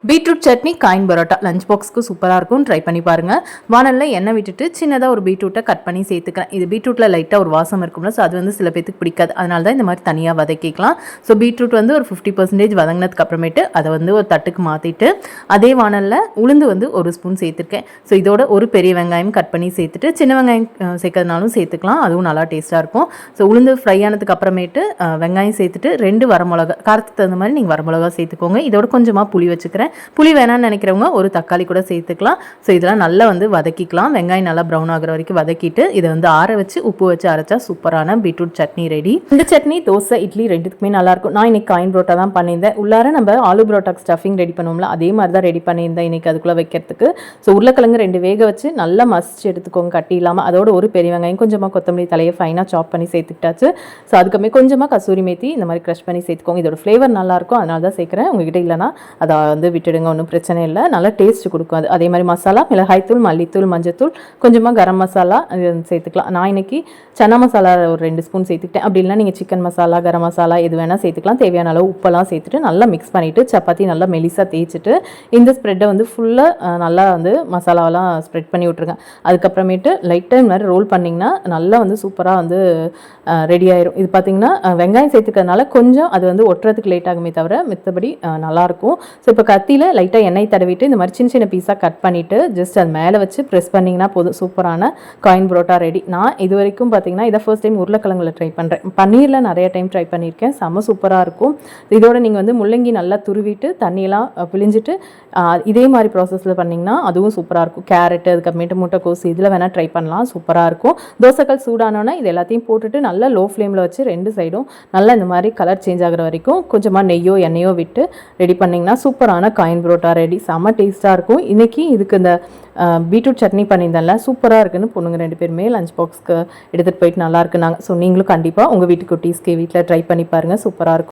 Beetroot chutney coin parotta lunch பாக்ஸ்க்கு சூப்பராக இருக்கும். ட்ரை பண்ணி பாருங்கள். வானலில் எண்ணெய் விட்டுட்டு சின்னதாக ஒரு பீட்ரூட்டை கட் பண்ணி சேர்த்துக்கிறேன். இது பீட்ரூட்டில் லைட்டாக ஒரு வாசம் இருக்கும்ல, ஸோ அது வந்து சில பேத்துக்கு பிடிக்காது. அதனால தான் இந்த மாதிரி தனியாக வதக்கிக்கலாம். ஸோ பீட்ரூட் வந்து ஒரு 50% வதங்கினதுக்கு அப்புறமேட்டு அதை வந்து ஒரு தட்டுக்கு மாற்றிட்டு அதே வானலில் உளுந்து வந்து ஒரு ஸ்பூன் சேர்த்துருக்கேன். ஸோ இதோட ஒரு பெரிய வெங்காயம் கட் பண்ணி சேர்த்துட்டு சின்ன வெங்காயம் சேர்க்கறதுனாலும் சேர்த்துக்கலாம், அதுவும் நல்லா டேஸ்ட்டாக இருக்கும். ஸோ உளுந்து ஃப்ரை ஆனதுக்கு அப்புறமேட்டு வெங்காயம் சேர்த்துட்டு 2 வரமிளகா, காரத்துக்கு தகுந்த மாதிரி நீங்கள் வரமிளகா சேர்த்துக்கோங்க. இதோட கொஞ்சமாக புளி வச்சுக்கிறேன். புளி வேணான்னு நினைக்கிறவங்க ஒரு தக்காளி கூட சேர்த்துக்கலாம். ஸோ இதெல்லாம் நல்லா வந்து வதக்கிக்கலாம். வெங்காயம் நல்லா ப்ரௌன் ஆகிற வரைக்கும் வதக்கிட்டு இதை வந்து ஆற வச்சு உப்பு வச்சு அரைச்சா சூப்பரான பீட்ரூட் சட்னி ரெடி. இந்த சட்னி தோசை இட்லி ரெண்டுத்துக்குமே நல்லாயிருக்கும். நான் இன்னைக்கு காயின் பரோட்டா தான் பண்ணியிருந்தேன். உள்ளார நம்ம ஆலு பரோட்டாக்கு ஸ்டஃபிங் ரெடி பண்ணுவோம்ல, அதே மாதிரி தான் ரெடி பண்ணியிருந்தேன் இன்னைக்கு அதுக்குள்ளே வைக்கிறதுக்கு. ஸோ உருளைக்கிழங்கு 2 வேக வச்சு நல்லா மசிச்சு எடுத்துக்கோங்க, கட்டி இல்லாமல். அதோட ஒரு பெரிய வெங்காயம், கொஞ்சமாக கொத்தமல்லி தலையை ஃபைனாக சாப் பண்ணி சேர்த்துக்கிட்டாச்சு. ஸோ அதுக்குமே கொஞ்சமாக கசூரி மேத்தி இந்த மாதிரி க்ரஷ் பண்ணி சேர்த்துக்கோங்க. இதோட ஃப்ளேவர் நல்லாயிருக்கும், அதனால தான் சேர்க்குறேன். உங்ககிட்ட இல்லைனா அதை வந்து விட்டுடுங்க, ஒன்றும் பிரச்சனை இல்லை. நல்லா டேஸ்ட் கொடுக்கும் அது. அதே மாதிரி மசாலா, மிளகாய்த்தூள், மல்லித்தூள், மஞ்சத்தூள், கொஞ்சமாக கரம் மசாலா சேர்த்துக்கலாம். நான் இன்னைக்கு சன்னா மசாலா ஒரு 2 ஸ்பூன் சேர்த்துக்கிட்டேன். அப்படி இல்லைனா நீங்கள் சிக்கன் மசாலா, கரம் மசாலா எது வேணால் சேர்த்துக்கலாம். தேவையான அளவு உப்பெல்லாம் சேர்த்துட்டு நல்லா மிக்ஸ் பண்ணிவிட்டு சப்பாத்தி நல்லா மெலிசாக தேய்ச்சிட்டு இந்த ஸ்ப்ரெட்டை வந்து ஃபுல்லாக நல்லா வந்து மசாலாவெல்லாம் ஸ்ப்ரெட் பண்ணி விட்ருங்க. அதுக்கப்புறமேட்டு லைட்டாக இந்த மாதிரி ரோல் பண்ணிங்கன்னா நல்லா வந்து சூப்பராக வந்து ரெடி ஆயிரும். இது பார்த்திங்கன்னா வெங்காயம் சேர்த்துக்கிறதுனால கொஞ்சம் அது வந்து ஒட்டுறதுக்கு லேட் ஆகுமே தவிர மித்தபடி நல்லாயிருக்கும். ஸோ இப்போ கத்தியில் லைட்டாக எண்ணெய் தடவிட்டு இந்த மாதிரி சின்ன சின்ன பீஸாக கட் பண்ணிவிட்டு ஜஸ்ட் அது மேலே வச்சு ப்ரெஸ் பண்ணிங்கன்னா போதும், சூப்பரான காயின் பரோட்டா ரெடி. நான் இது வரைக்கும் பார்த்தீங்கன்னா இதை ஃபர்ஸ்ட் டைம் உருளைக்கிழங்குல ட்ரை பண்ணுறேன். பன்னீரில் நிறைய டைம் ட்ரை பண்ணியிருக்கேன், செம்ம சூப்பராக இருக்கும். இதோட நீங்கள் வந்து முள்ளங்கி நல்லா துருவிட்டு தண்ணியெல்லாம் பிழிஞ்சிட்டு இதே மாதிரி ப்ராசஸில் பண்ணிங்கன்னா அதுவும் சூப்பராக இருக்கும். கேரட்டு, அதுக்கப்புறமேட்டு முட்டைக்கோஸ் இதில் வேணால் ட்ரை பண்ணலாம், சூப்பராக இருக்கும். தோசைக்கல் சூடானோன்னா இது எல்லாத்தையும் போட்டுட்டு நல்லா லோ ஃப்ளேமில் வச்சு 2 சைடும் நல்லா இந்த மாதிரி கலர் சேஞ்ச் ஆகிற வரைக்கும் கொஞ்சமாக நெய்யோ எண்ணெயோ விட்டு ரெடி பண்ணிங்கன்னா சூப்பரான காயின் பரோட்டா ரெடி. செம்ம டேஸ்ட்டாக இருக்கும். இன்றைக்கி இதுக்கு இந்த பீட்ரூட் சட்னி பண்ணியிருந்தால சூப்பராக இருக்குன்னு பொண்ணுங்க 2 பேருமே லஞ்ச் பாக்ஸ்க்கு எடுத்துகிட்டு போயிட்டு நல்லா இருக்குனாங்க. ஸோ நீங்களும் கண்டிப்பாக உங்கள் வீட்டு குட்டீஸ்க்கு வீட்டில் ட்ரை பண்ணி பாருங்கள், சூப்பராக இருக்கும்.